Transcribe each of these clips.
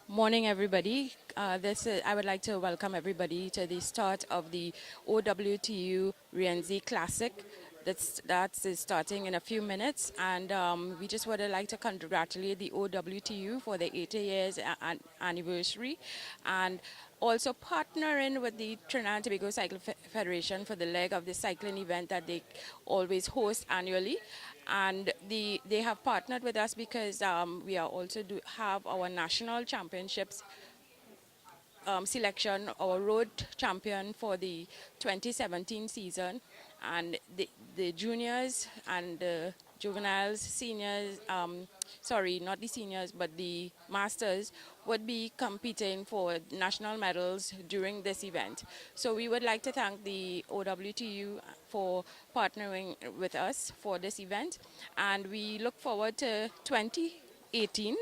Morning, everybody. I would like to welcome everybody to the start of the OWTU Rienzi Classic. That's starting in a few minutes, and we just would like to congratulate the OWTU for the 80 years anniversary, and also partnering with the Trinidad and Tobago Cycle Federation for the leg of the cycling event that they always host annually. And they have partnered with us because we are also have our national championships selection, our road champion for the 2017 season, and the juniors and the juveniles, seniors, sorry, not the seniors, but the masters would be competing for national medals during this event. So we would like to thank the OWTU for partnering with us for this event, and we look forward to 2018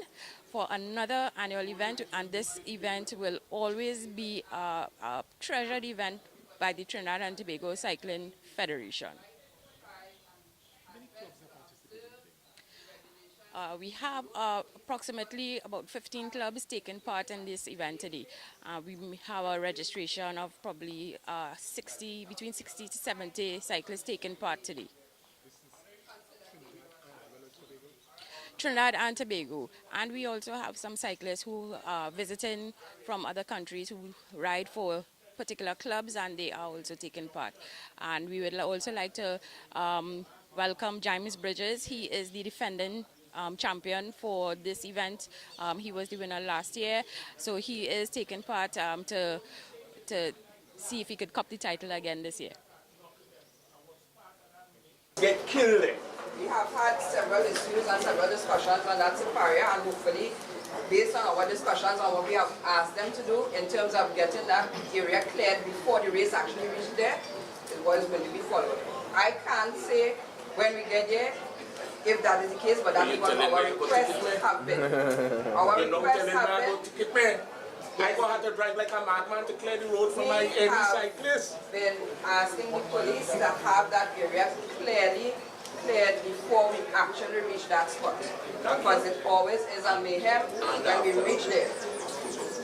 for another annual event, and this event will always be a treasured event by the Trinidad and Tobago Cycling Federation. We have approximately about 15 clubs taking part in this event today. We have a registration of probably between 60 to 70 cyclists taking part today. Trinidad and Tobago. And we also have some cyclists who are visiting from other countries who ride for particular clubs, and they are also taking part. And we would also like to welcome James Bridges. He is the defending champion for this event. He was the winner last year, so he is taking part to see if he could cop the title again this year. Get killed. We have had several issues and several discussions on that area, and hopefully, based on our discussions and what we have asked them to do in terms of getting that area cleared before the race actually reaches there, is what is going to be followed. I can't say when we get there if that is the case, but that is what our requests have been. Our requests have been. I gonna have to drive like a madman to clear the road for my every cyclist. Been asking the police to have that area cleared before we actually reach that spot. Because it always is a mayhem when we reach there.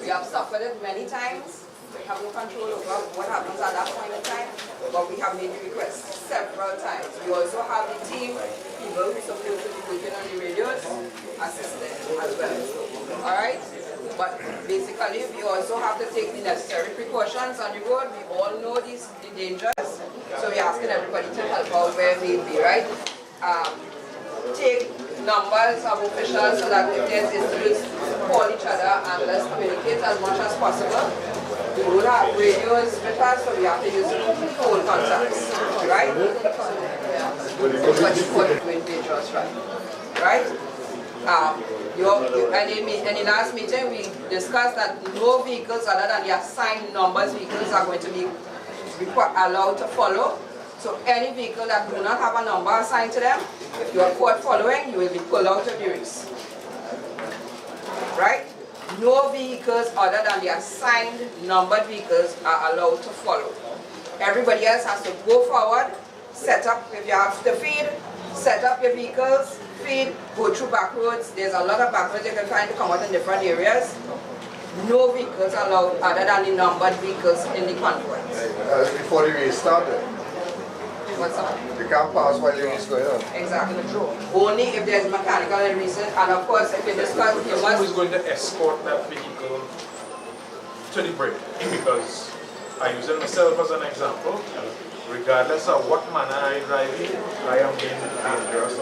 We have suffered it many times. We have no control over what happens at that point in time, but we have made the request several times. We also have the team, people who are supposed to be working on the radios, assisting as well. Alright? But basically, we also have to take the necessary precautions on the road. We all know the dangers, so we're asking everybody to help out where need be, right? Take numbers of officials so that if there's issues, call each other and let's communicate as much as possible. We don't have radios with us, so we have to use phone contacts, right? But doing dangerous, right? In the last meeting, we discussed that no vehicles other than the assigned numbers vehicles are going to be allowed to follow. So any vehicle that do not have a number assigned to them, if you are caught following, you will be pulled out of the race. Right? No vehicles other than the assigned numbered vehicles are allowed to follow. Everybody else has to go forward, set up, if you have to feed, set up your vehicles, feed, go through back roads. There's a lot of back roads you can find to come out in different areas. No vehicles allowed other than the numbered vehicles in the convoy. Before the race started. What's up? You can't pass while the race going on. Exactly true. Only if there's mechanical reason, and of course if you discuss you Who is going to escort that vehicle to the break? Because I use it myself as an example. Regardless of what manner I drive in, I am being dangerous.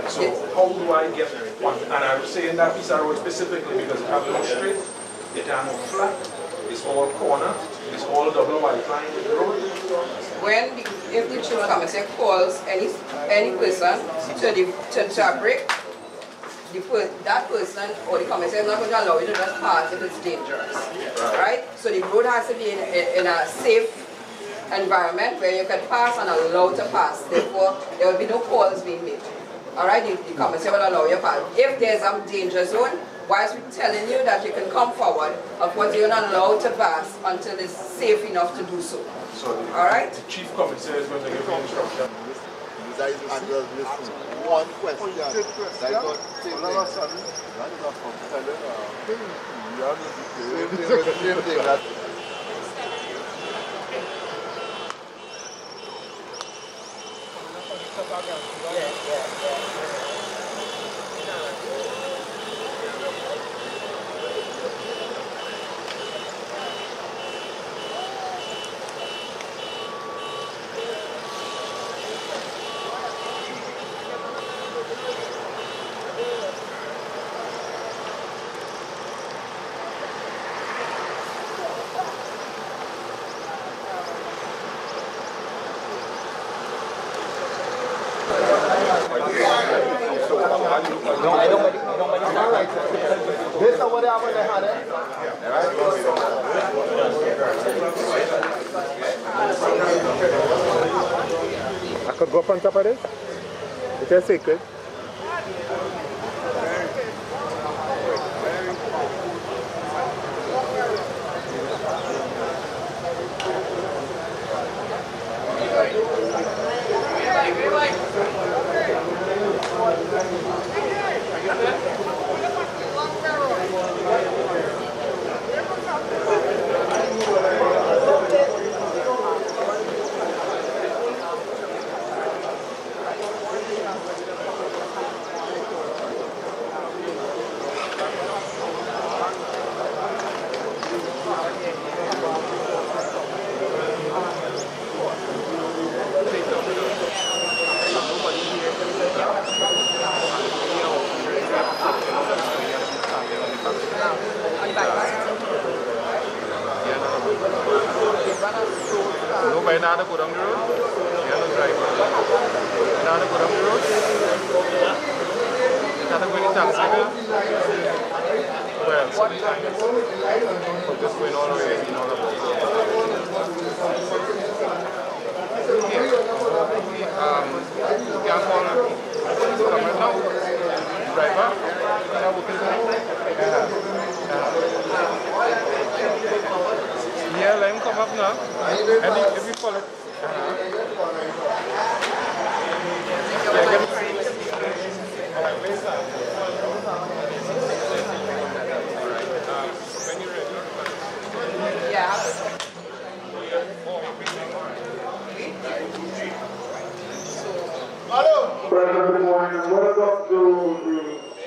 So how do I get one? And I was saying that piece of road specifically because it has no straight, it has no flat, it's all corner, it's all double white line with the road. If the chief committee calls any person to a break, that person or the committee is not going to allow you to just pass if it's dangerous. Right? So the road has to be in a safe environment where you can pass and allow to pass. Therefore, there will be no calls being made. Alright, the committee will allow you to pass. If there's a danger zone, whilst we're telling you that you can come forward, of course you're not allowed to pass until it's safe enough to do so. Alright? The chief commissaire is going to give you instruction. One question. That got all of a sudden, that is a compelling thing to Same thing. This is what happened to her. I could go up on top of this? It is sacred. Nobody know how to go down the road? You have no driver. You know how to go down the road? You have to go in the taxi now? Well, sometimes I'm just going all the way in all of this. Okay. You can call the police coming now. Driver? You are working tonight? Yeah, let him come up now. And if you follow it. When you're ready. Yeah. Good morning and welcome to the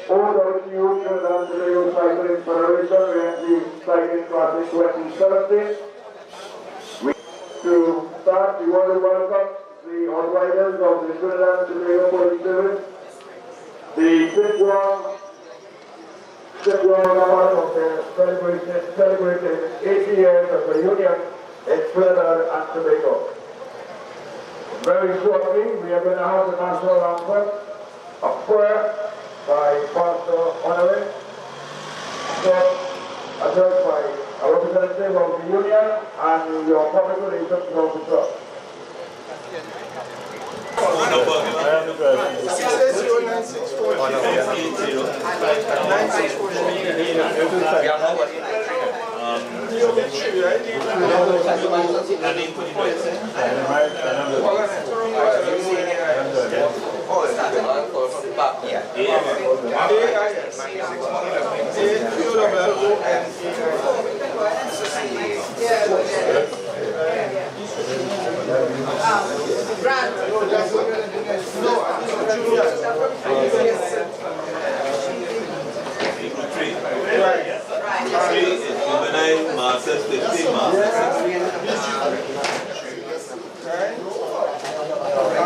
OWTU Trinidad Tobago Cycling Federation Rienzi Cycling Classic 2017. To start, we want to welcome the outriders of the Trinidad Tobago Police Service, the Fifth of the celebrating 80 years of the Union in Trinidad and Tobago. Very shortly, we are going to have the national anthem, a prayer by Pastor Honoré, addressed by a representative of the Union and your public relations officer.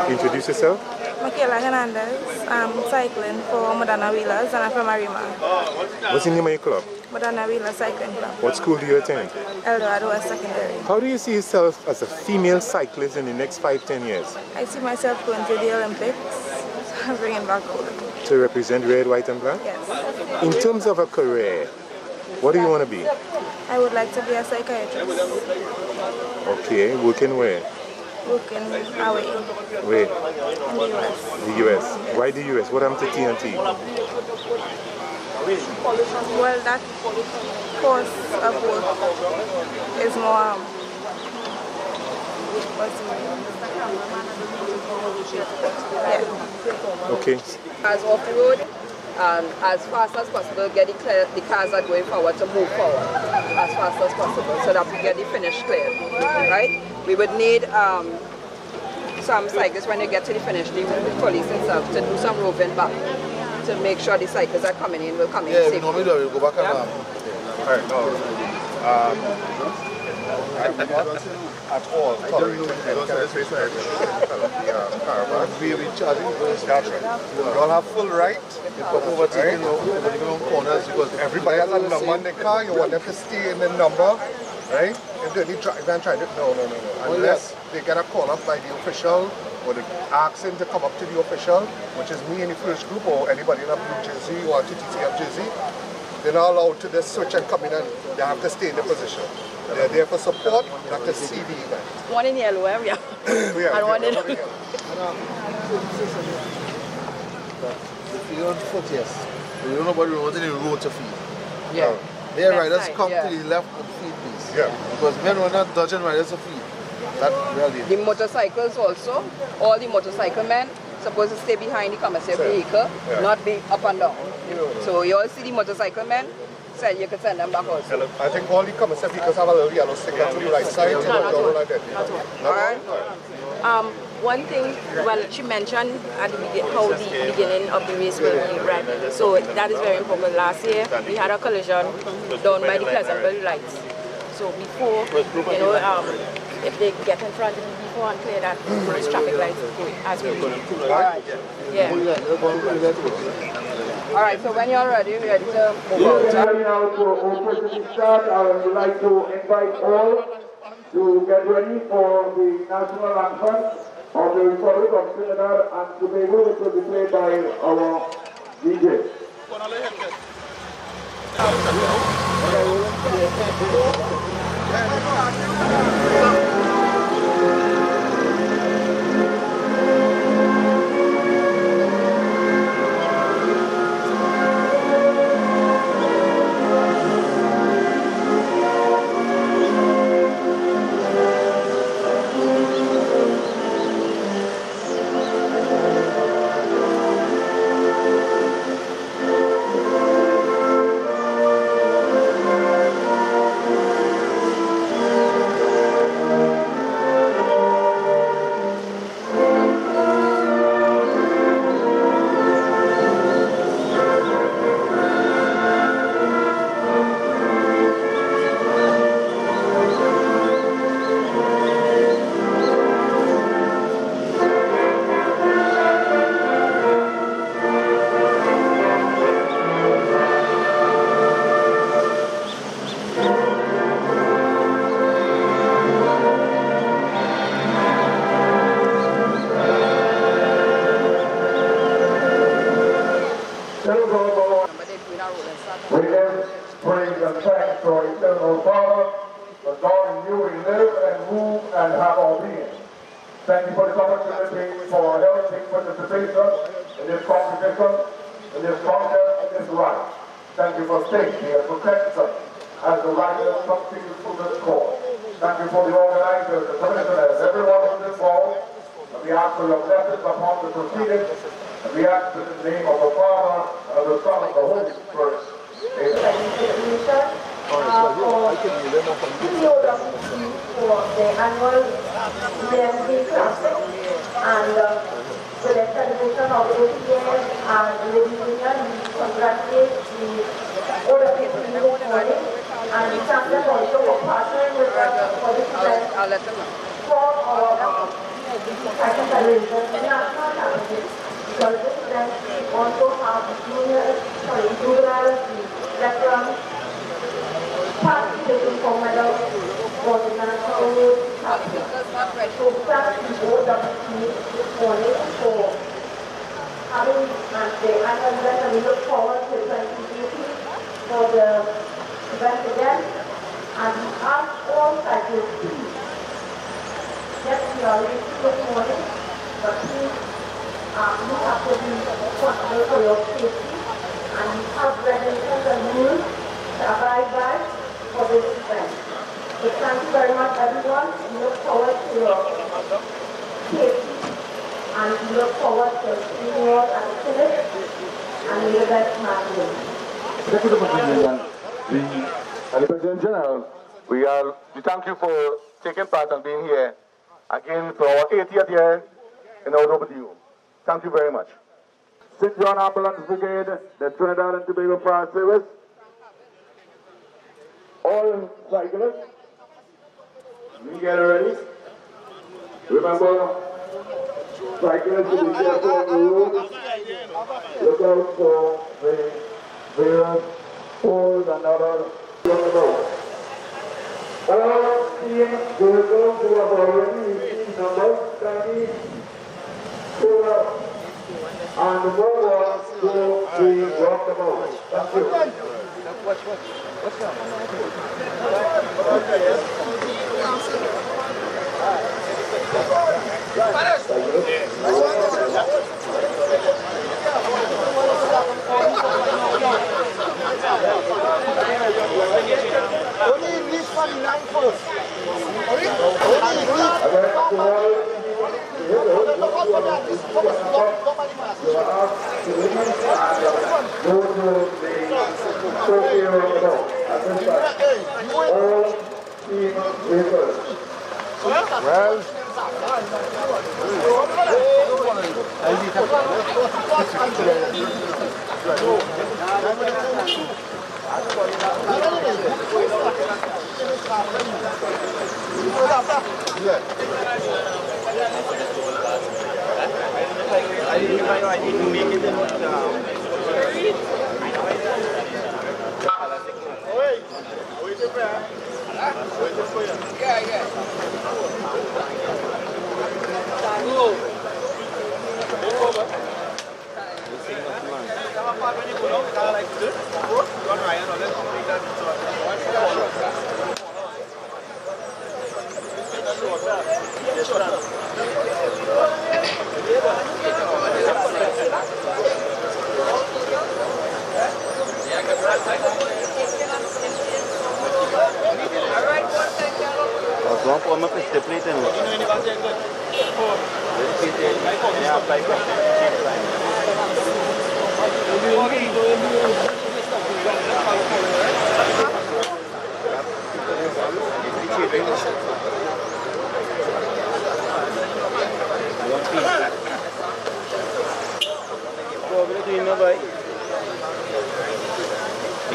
Introduce yourself. Michaela Hernandez. I'm cycling for Modana Wheelers and I'm from Arima. What's the name of your club? Modana Wheelers Cycling Club. What school do you attend? Eldorado West Secondary. How do you see yourself as a female cyclist in the next 5-10 years? I see myself going to the Olympics, bringing back gold. To represent red, white and black? Yes. In terms of a career, what do you want to be? I would like to be a psychiatrist. Okay, working where? Working away Where? in the US. The US. Why the US? What happened to TNT? Well, that course of work is more Okay. As off the road, and as fast as possible get the cars that are going forward to move forward as fast as possible so that we get the finish cleared, right? We would need some cyclists when they get to the finish, the police itself, to do some roving back to make sure the cyclists are coming in will come in safely. Normally we'll go back and Alright, no. I would not at all tolerate caravan. We will be charging those children. You all have full right to come over to the corners because everybody has a number in the car. You want them to stay in the number, right? If they drive trying to no. Unless they get a call up by the official or they ask him to come up to the official, which is me in the first group or anybody in a blue jersey or a TTCF jersey, they're not allowed to just switch and come in and they have to stay in the position. They're there for support, not to see the event. One in yellow area. And one in the field on foot, yes. We don't know what we want in the road to feed. Yeah. Their Left riders side, come yeah. to the left and feed, please. Yeah. Because when we're not dodging riders to feed, that really. The motorcycles also, all the motorcycle men supposed to stay behind the commercial vehicle, not be up and down. So you all see the motorcycle men, said you could send them back also. I think all the commercial vehicles have a little yellow sticker to the right side. Like that. Alright. One thing, well, she mentioned at the how the beginning of the race will be, right? So that is very important. Last year, we had a collision done by the Pleasantville lights. So before, if they get in front of me before and clear that, those traffic lights will go as we do. Alright. Yeah. Alright, so when you're ready, we're ready to move out. We are ready now to officially start. I would like to invite all to get ready for the national anthem of the Republic of Trinidad and Tobago, which will be played by our DJ. We give praise and thanks to our eternal Father, the God in you we live and move and have our being. Thank you for this opportunity for helping participation in this competition, in this contest, in this right. Thank you for safety and protection as the riders continue through this course. Thank you for the organizers, the commissioners, everyone who's involved. And we ask for your blessings upon the proceedings. And we ask in the name of the Father, and of the Son, and of the Holy Spirit. Amen. For the annual Rienzi Classic and for the celebration of 80 years and the reunion, we congratulate the OWTU this morning and we thank them also for partnering with us for this event for our second celebration national challenges. Because this event also have juveniles, veterans, participating for medals for the national championship. So thank you OWTU this morning for having the annual event, and we look forward to 2020 for the event again. And we ask all cyclists, please, yes, we are ready this morning, but please, you have to be responsible for your safety, and you have regulations and rules to abide by for this event. So thank you very much, everyone. We look forward to your safety, and we look forward to seeing you all at the finish. and may the best man win. Thank you, the President General, we thank you for taking part and being here again for our 80th year in OWTU. Thank you very much. St. John Ambulance Brigade, the Trinidad and Tobago Fire Service, all cyclists, we get ready. Remember, cyclists to be careful on the road. Look out for the various poles and other on the road. All team vehicles who have already received numbers, kindly pull up and move on to the roundabout. Thank you. What's that? Only English for the line first.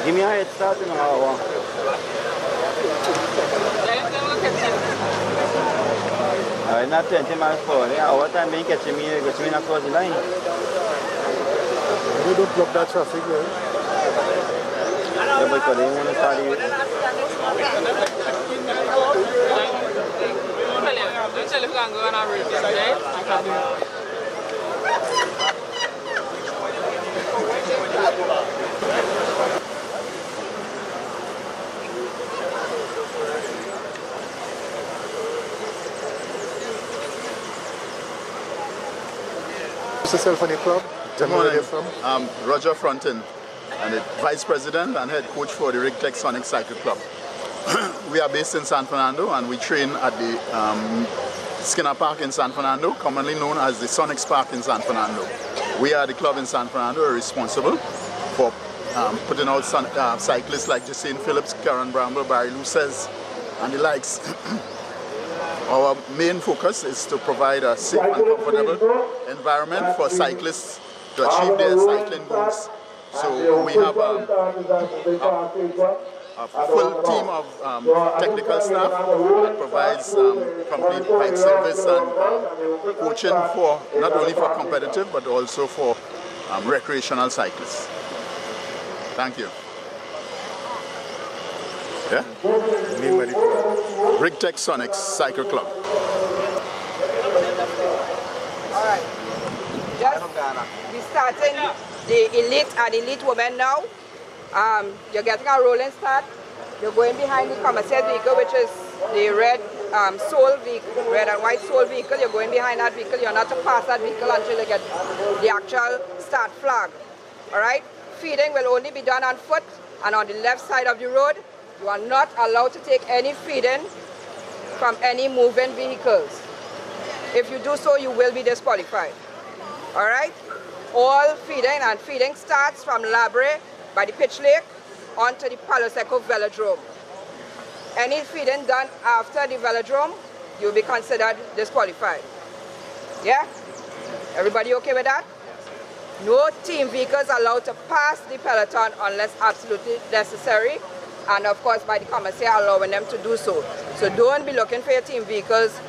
Give me a head start in an hour. Not 20 miles per hour. Yeah, what time they catching me across the line? You don't block that traffic, right? Yeah, because they want to start it. Tell if you can go on a route, okay? Yourself and your club? Good morning. I'm Roger Frontin, and the Vice President and Head Coach for the Rienzi Sonic Cycle Club. We are based in San Fernando, and we train at the Skinner Park in San Fernando, commonly known as the Sonics Park in San Fernando. We are the club in San Fernando responsible for putting out cyclists like Jacine Phillips, Karen Bramble, Barry Luces, and the likes. Our main focus is to provide a safe and comfortable environment for cyclists to achieve their cycling goals. So we have a full team of technical staff that provides complete bike service and coaching for not only for competitive but also for recreational cyclists. Thank you. Yeah? Rienzi Sonics Cycle Club. Alright. Just be starting the elite and elite women now. You're getting a rolling start. You're going behind the commercial vehicle, which is the red soul vehicle, red and white soul vehicle. You're going behind that vehicle. You're not to pass that vehicle until you get the actual start flag. Alright? Feeding will only be done on foot and on the left side of the road. You are not allowed to take any feeding from any moving vehicles. If you do so, you will be disqualified. All right? all feeding, and feeding starts from Labre by the pitch lake onto the Palo Seco velodrome. Any feeding done after the velodrome, you'll be considered disqualified. Yeah? Everybody okay with that? No team vehicles allowed to pass the peloton unless absolutely necessary, and of course by the commissaire allowing them to do so. So don't be looking for your team vehicles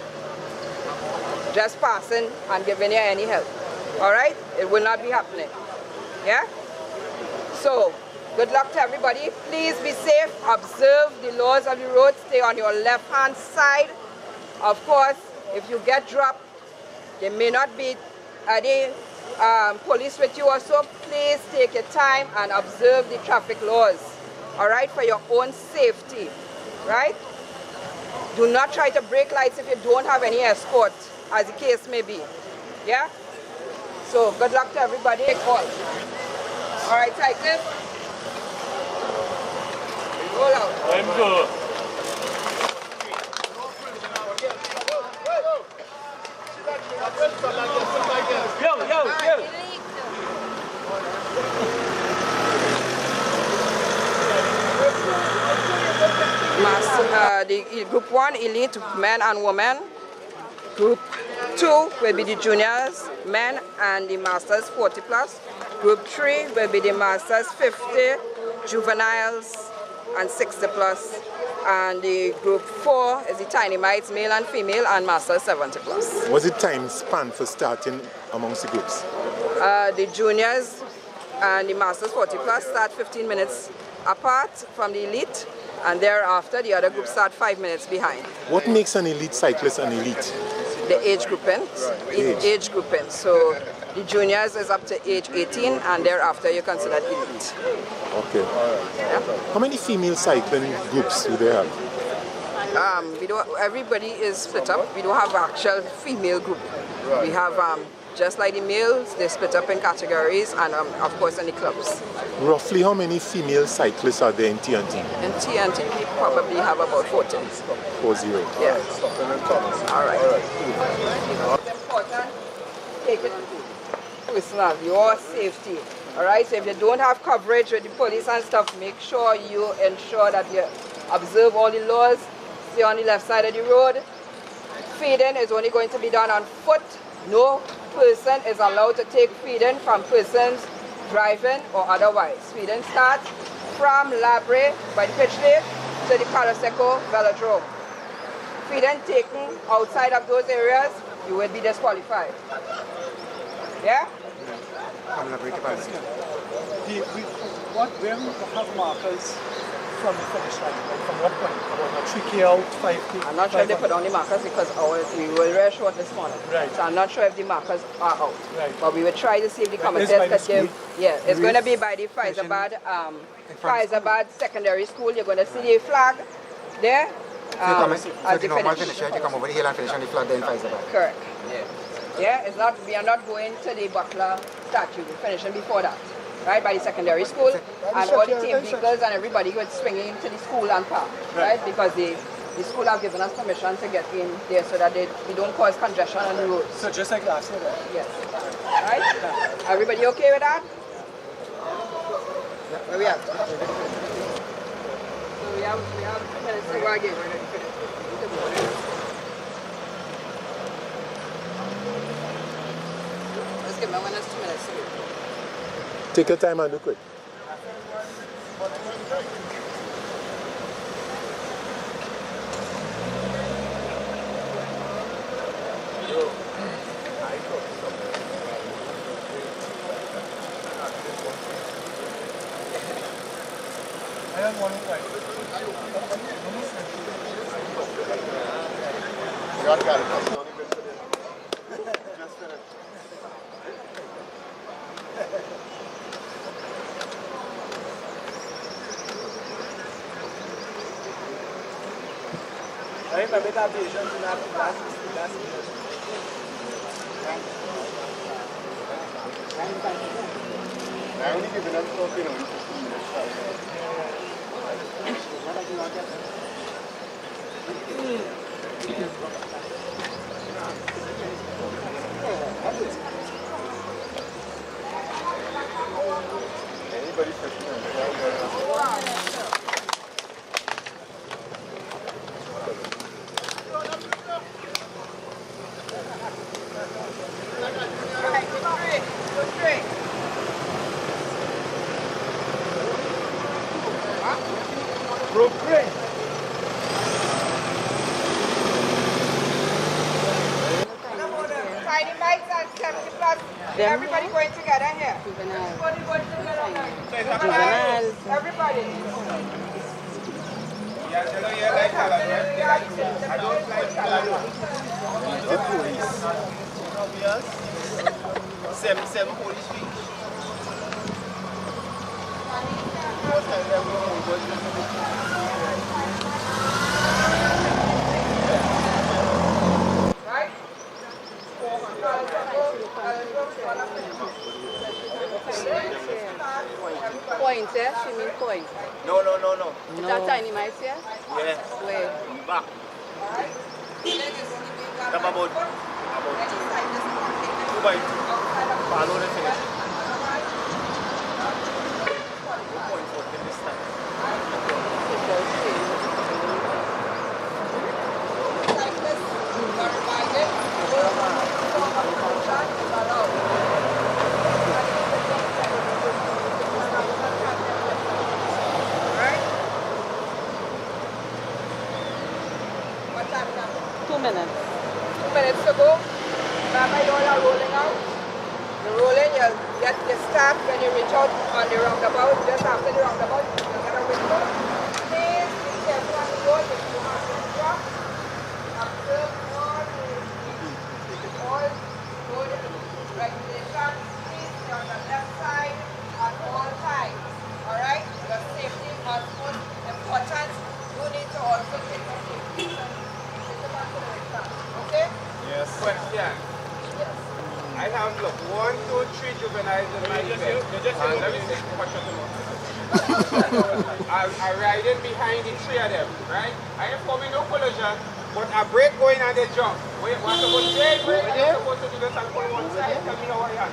just passing and giving you any help. All right? It will not be happening. Yeah? So, good luck to everybody. Please be safe. Observe the laws of the road. Stay on your left-hand side. Of course, if you get dropped, there may not be any police with you or so. Please take your time and observe the traffic laws. All right? For your own safety. Right? Do not try to break lights if you don't have any escort, as the case may be. Yeah? So, good luck to everybody. All right, cyclists. Roll out. I'm good. Yo. The Group 1, elite men and women. Group 2 will be the juniors, men and the masters 40 plus. Group 3 will be the masters 50, juveniles and 60 plus. And the group 4 is the tiny mites, male and female, and masters 70 plus. What's the time span for starting amongst the groups? The juniors and the masters 40 plus start 15 minutes apart from the elite, and thereafter the other groups start 5 minutes behind. What makes an elite cyclist an elite? The age grouping. Age grouping. So the juniors is up to age 18, and thereafter you're considered elite. Okay. Yeah? How many female cycling groups do they have? Everybody is split up. We don't have an actual female group. We have, just like the males, they split up in categories and of course in the clubs. Roughly how many female cyclists are there in TNT? In TNT we probably have about 40. 40. Yeah. All right. It's important, take it personal, your safety. All right, so if you don't have coverage with the police and stuff, make sure you ensure that you observe all the laws, stay on the left side of the road. Feeding is only going to be done on foot. No person is allowed to take feeding from persons driving or otherwise. Feeding starts from Labre by the pitch lake to the Palo Seco velodrome. Feeding taken outside of those areas, you will be disqualified. Yeah? Where we have markers from the finish line, from what point? About 3K out, 5K? I'm not sure if they put on the markers because we were very short this morning. Right. So I'm not sure if the markers are out. Right. But we will try to see if the commissaires could give. Yeah, it's going to be by the Faizabad Secondary School. You're going to see the flag there. So the normal finisher, you come over the hill and finish on the flag there in Faizabad. Correct. Yeah, it's not. We are not going to the Butler statue. We're finishing before that. Right, by the secondary school, and all the team vehicles and everybody was swinging into the school and park, right? Because the school have given us permission to get in there so that we don't cause congestion on the roads. So just like last year, right? Yes. Right? Everybody okay with that? Where we at? So we have 2 minutes to go again. Let's give me 1 minute, 2 minutes to go. Take your time and do quick. I remember that vision in last I only given up talking on 70 plus. Everybody going together here. Everybody going together here. Everybody. Seven Polish feet. Right? Point, eh? She mean point. No. Is that tiny mice here? Yeah. Where? Back. Come about 2 by 2. Follow the finish. 2.4 this time. What time now? 2 minutes. 2 minutes to go. Remember you all are rolling out. You're rolling, you'll get the start when you reach out on the roundabout. Just after the roundabout, you'll get a window. Please be careful on the road if you have to drop. Observe all road regulations. Please be on the left side at all times. Alright? Your safety is utmost important. You need to also take your safety. Okay? Yes. Question. Yes. I have, look, 1, 2, 3 juveniles in my bed. Let me see. I'm riding behind the 3 of them, right? I am forming no collision, but a brake going and they jump. Wait, what's supposed to say? I'm supposed to do this and pull one side. Tell me how I am.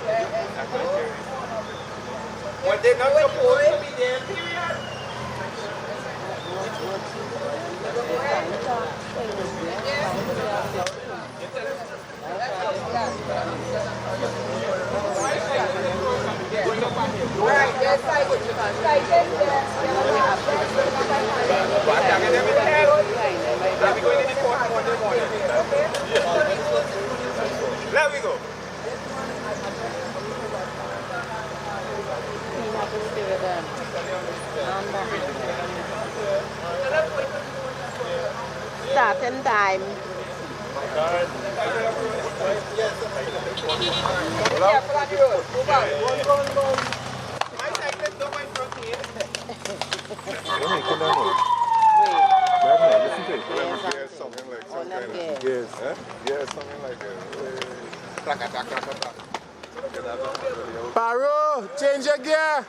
But they're not supposed to be there, period. Alright, there's cycles. Cycles there. There we go. Starting time. Careful on the road. Move on. My cyclist don't go in front of me. Yes, something like some kind of yes, something like that. Paro, change your gear.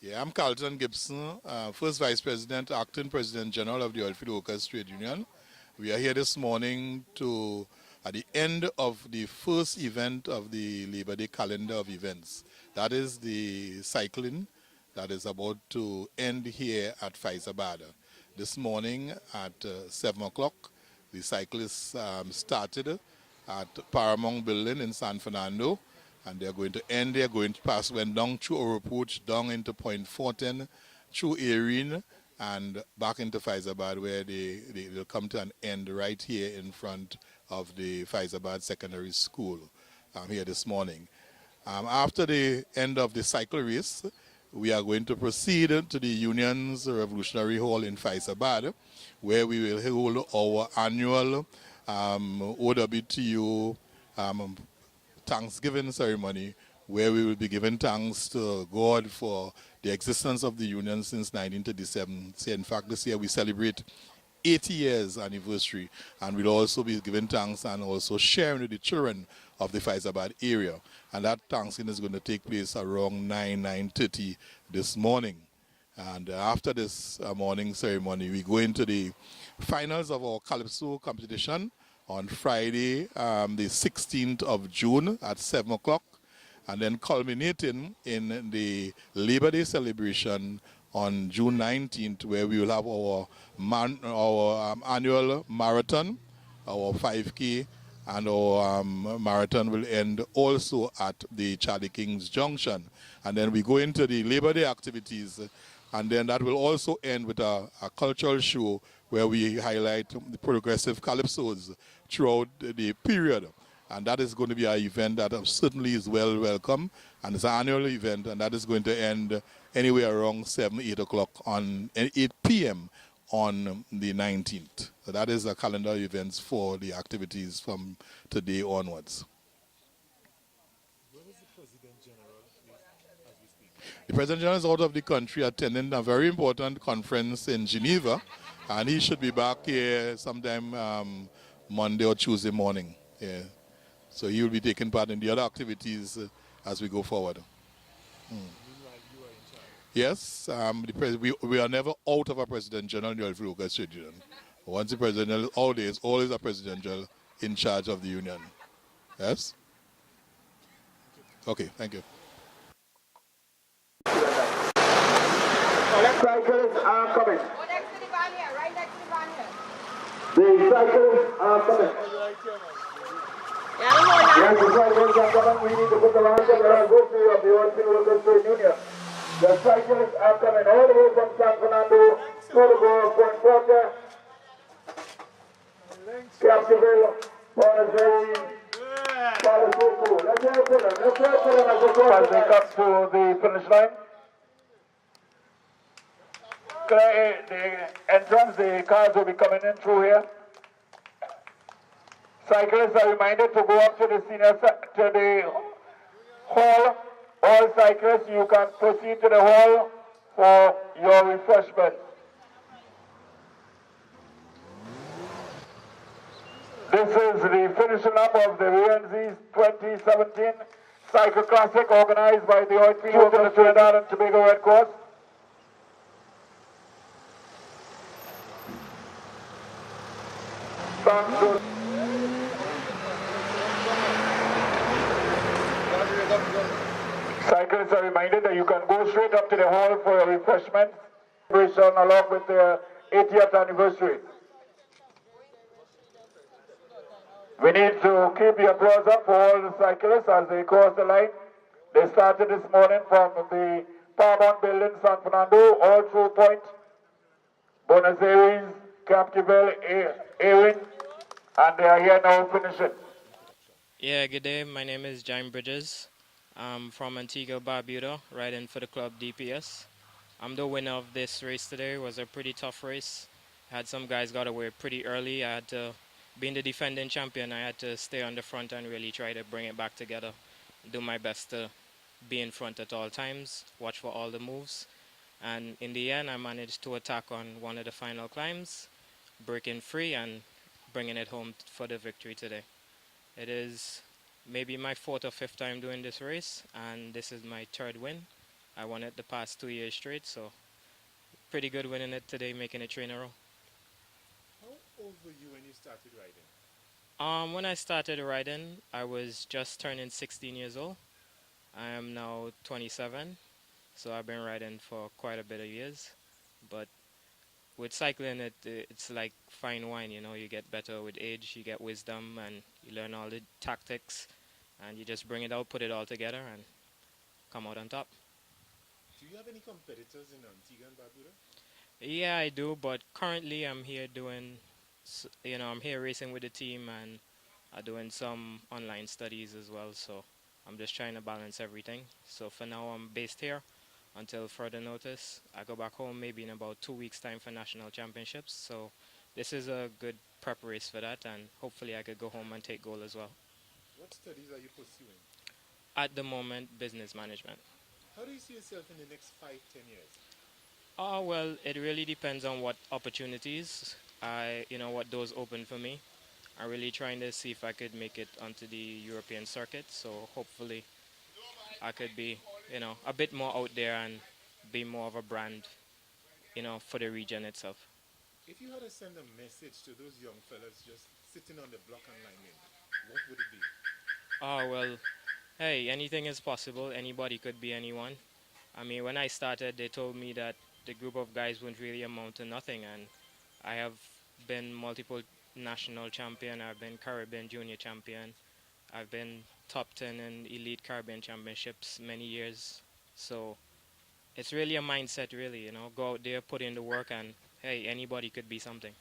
Yeah, I'm Carlton Gibson, first Vice President, Acting President General of the Oilfield Workers Trade Union. We are here this morning at the end of the first event of the Labor Day calendar of events. That is the cycling that is about to end here at Faizabad. This morning at 7 o'clock, the cyclists started at Paramount Building in San Fernando, and they're going to end there, going to pass, went down through Oropuch, down into Point Fortin, through Erin, and back into Faizabad, where they'll come to an end right here in front of the Faizabad Secondary School here this morning. After the end of the cycle race, we are going to proceed to the Union's Revolutionary Hall in Faizabad, where we will hold our annual OWTU Thanksgiving ceremony, where we will be giving thanks to God for the existence of the Union since 1937. So in fact, this year we celebrate 80 years anniversary, and we'll also be giving thanks and also sharing with the children of the Faizabad area. And that Thanksgiving is going to take place around 9:30 this morning. And after this morning ceremony, we go into the finals of our Calypso competition on Friday, the 16th of June at 7 o'clock, and then culminating in the Labor Day celebration on June 19th, where we will have our annual marathon, our 5K, and our marathon will end also at the Charlie King's Junction. And then we go into the Labor Day activities, and then that will also end with a cultural show where we highlight the progressive calypsos throughout the period. And that is going to be an event that certainly is well welcome, and it's an annual event, and that is going to end anywhere around 7, 8 o'clock on 8 p.m. on the 19th. So that is the calendar events for the activities from today onwards. The President General is out of the country attending a very important conference in Geneva, and he should be back here sometime Monday or Tuesday morning. Yeah. So he will be taking part in the other activities as we go forward. Yes, we are never out of a President General in the Oilfield Workers Trade Union. Once the President General is out, there is always a President General in charge of the union. Yes? Okay, thank you. Cyclists are coming. The cyclists are coming. Yes, the cyclists are coming. We need to put the last of the anniversary of the Oilfield Workers Trade Union. The cyclists are coming all the way from San Fernando, Tobago, Point Fortin, Captiville, Bonazeri, Palasoko. Let's hear it for them. Let's hear it for them as they come to the finish line. The entrance, the cars will be coming in through here. Cyclists are reminded to go up to the hall. All cyclists, you can proceed to the hall for your refreshment. This is the finishing up of the Rienzi 2017 Cycle Classic organized by the OWTU and the Trinidad and Tobago Red Cross. Cyclists are reminded that you can go straight up to the hall for your refreshments along with the 80th anniversary. We need to keep the applause up for all the cyclists as they cross the line. They started this morning from the Paramount Building, San Fernando, all through Point, Buenos Aires, Captiville, Erin, and they are here now finishing. Yeah, good day. My name is Jaime Bridges. I'm from Antigua, Barbuda, riding for the club DPS. I'm the winner of this race today. It was a pretty tough race. Had some guys got away pretty early. I had to, being the defending champion, I had to stay on the front and really try to bring it back together. Do my best to be in front at all times, watch for all the moves. And in the end, I managed to attack on one of the final climbs, breaking free and bringing it home for the victory today. It is maybe my 4th or 5th time doing this race, and this is my 3rd win. I won it the past 2 years straight, so pretty good winning it today, making it 3 in a row. How old were you when you started riding? When I started riding, I was just turning 16 years old. I am now 27, so I've been riding for quite a bit of years. But with cycling, it's like fine wine, you know. You get better with age, you get wisdom, and you learn all the tactics, and you just bring it out, put it all together, and come out on top. Do you have any competitors in Antigua and Barbuda? Yeah, I do, but currently I'm here doing, I'm here racing with the team, and I'm doing some online studies as well, so I'm just trying to balance everything. So for now, I'm based here until further notice. I go back home maybe in about 2 weeks' time for national championships, so this is a good prep race for that, and hopefully I could go home and take gold as well. What studies are you pursuing? At the moment, business management. How do you see yourself in the next 5-10 years? Oh, well, it really depends on what opportunities, what doors open for me. I'm really trying to see if I could make it onto the European circuit, so hopefully I could be, a bit more out there and be more of a brand, for the region itself. If you had to send a message to those young fellas just sitting on the block and lining, what would it be? Oh, well, hey, anything is possible. Anybody could be anyone. I mean, when I started, they told me that the group of guys wouldn't really amount to nothing, and I have been multiple national champion. I've been Caribbean junior champion. I've been top 10 in elite Caribbean championships many years. So it's really a mindset, really, go out there, put in the work, and hey, anybody could be something.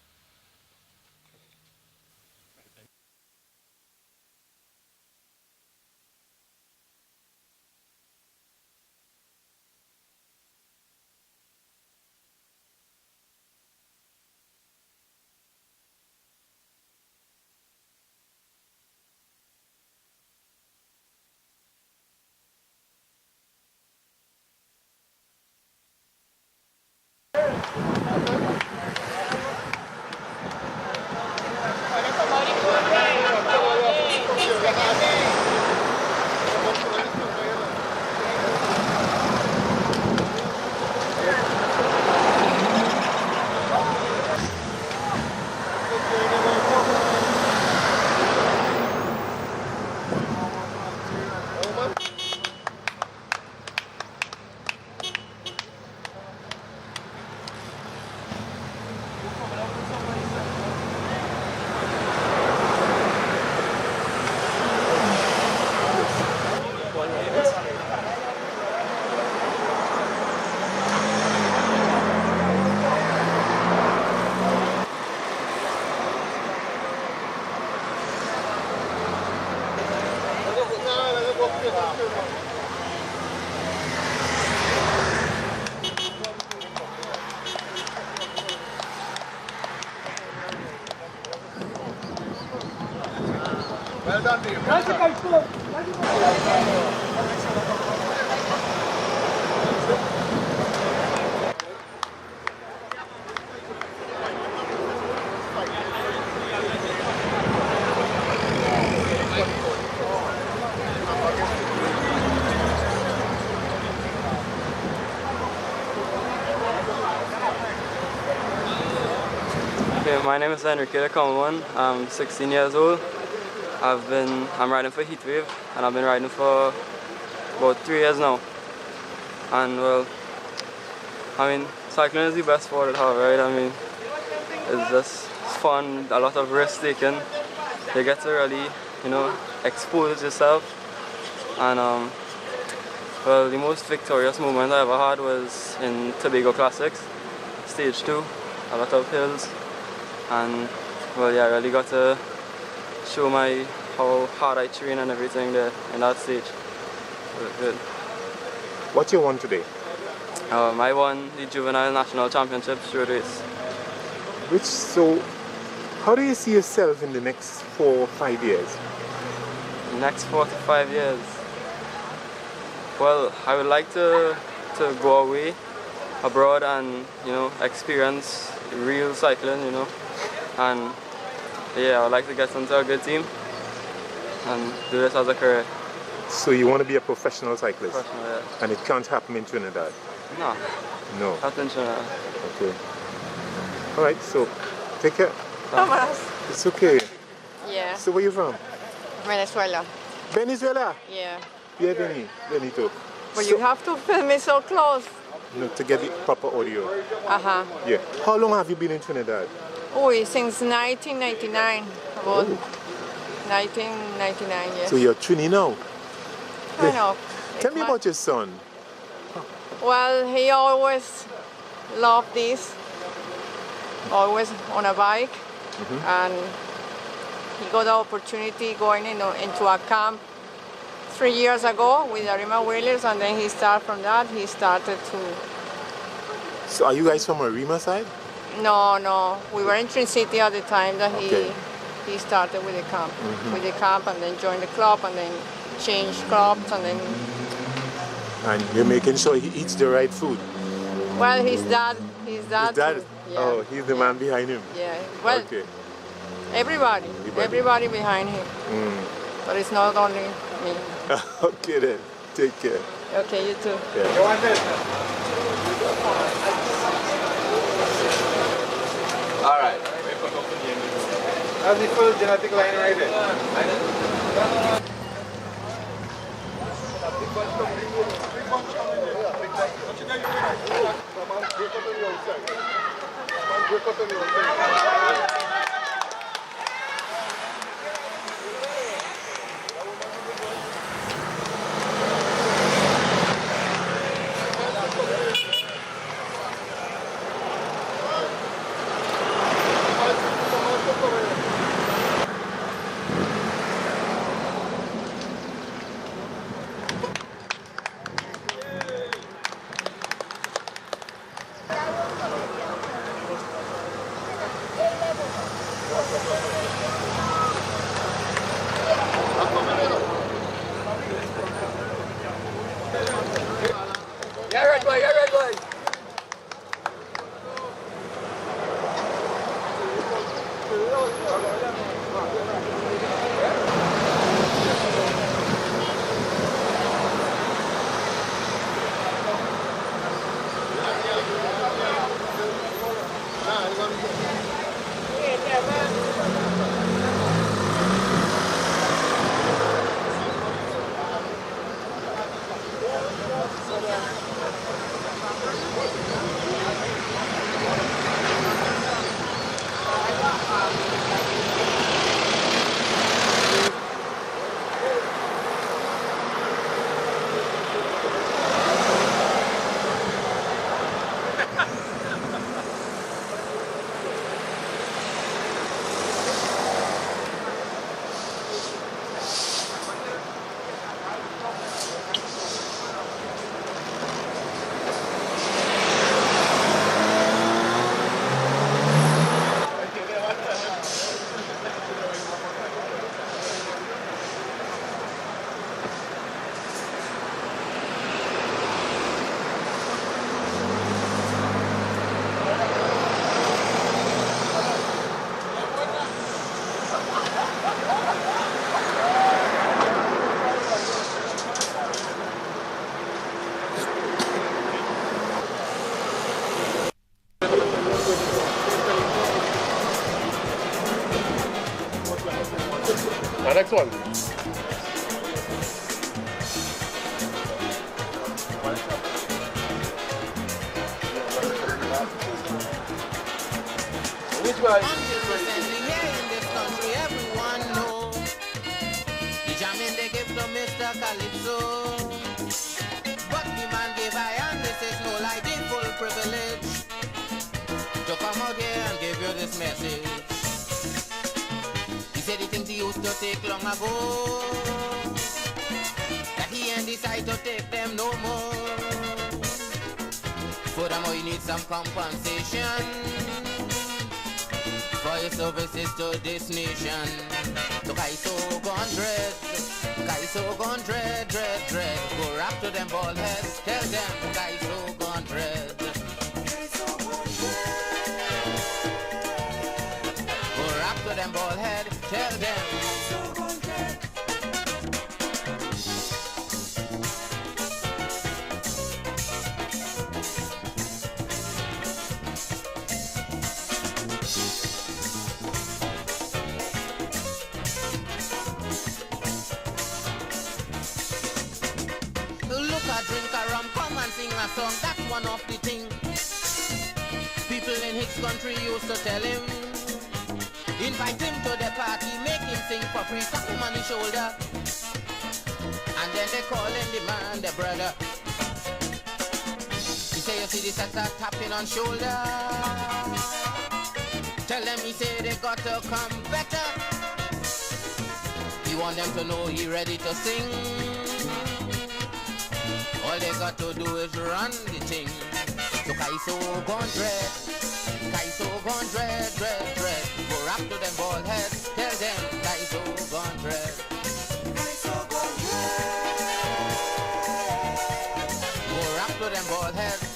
Well done, Dave. Well Okay, my name is Enrique Common. I'm 16 years old. I'm riding for Heatwave, and I've been riding for about 3 years now. And well, I mean, cycling is the best sport to have, right? I mean, it's just fun, a lot of risk taking. You get to really, expose yourself. And well, the most victorious moment I ever had was in Tobago Classics, stage 2, a lot of hills. And well, yeah, I really got to show how hard I train and everything there in that stage. Good. What you won today? I won the Juvenile National Championship short race. How do you see yourself in the next 4 or 5 years? Next 4 to 5 years? Well, I would like to go away, abroad, and experience real cycling, and yeah, I would like to get into a good team. and do this as a career. So you want to be a professional cyclist? Professional, yeah. And it can't happen in Trinidad? No. No. Not in Trinidad. Okay. All right, so take care. Thomas. It's okay. Yeah. So where you from? Venezuela. Venezuela? Yeah. Yeah, Benito. But you have to film me so close. No, to get the proper audio. Uh-huh. Yeah. How long have you been in Trinidad? Oh, since 1999. About 1999, yes. So you're Trini now? I know. Tell me about your son. Well, he always loved this. Always on a bike. And he got the opportunity going into a camp 3 years ago with the Arima Whalers, and then he started from that. He started to... So are you guys from Arima side? No. We were in Trin City at the time that he started with the camp. And then joined the club, and then changed clubs, and then... And you're making sure he eats the right food? Well, his dad His dad? too. Yeah. Oh, he's the man behind him? Yeah. Well, okay. Everybody behind him. But it's not only me. Okay then, take care. Okay, you too. Yeah. You want this? All right. That's the full genetic line right there. Yeah, right, boy. The next one. Which one? Everyone knows the jamming they give to Mr. Calypso. But the man gave I, and this is no like the full privilege to come out here and give you this message. He said the things he used to take long ago, that he ain't decide to take them no more. Furthermore, you need some compensation for your services to this nation. So guys so gone dread, go rap to them bald heads, tell them guys so gone dread. Go rap to them bald head, tell them. sing a song, that's one of the things. People in his country used to tell him, invite him to the party, make him sing for free, tap him on the shoulder. And then they call him the man, the brother. He say, you see this as a tapping on shoulder. Tell them he say they got to come better. He want them to know he ready to sing. All they got to do is run the thing. So Kaiso gone dread, Kaiso gone dread, dread, dread. Go rap to them bald heads, tell them Kaiso gone dread. Kaiso gone dread. Go rap to them bald heads.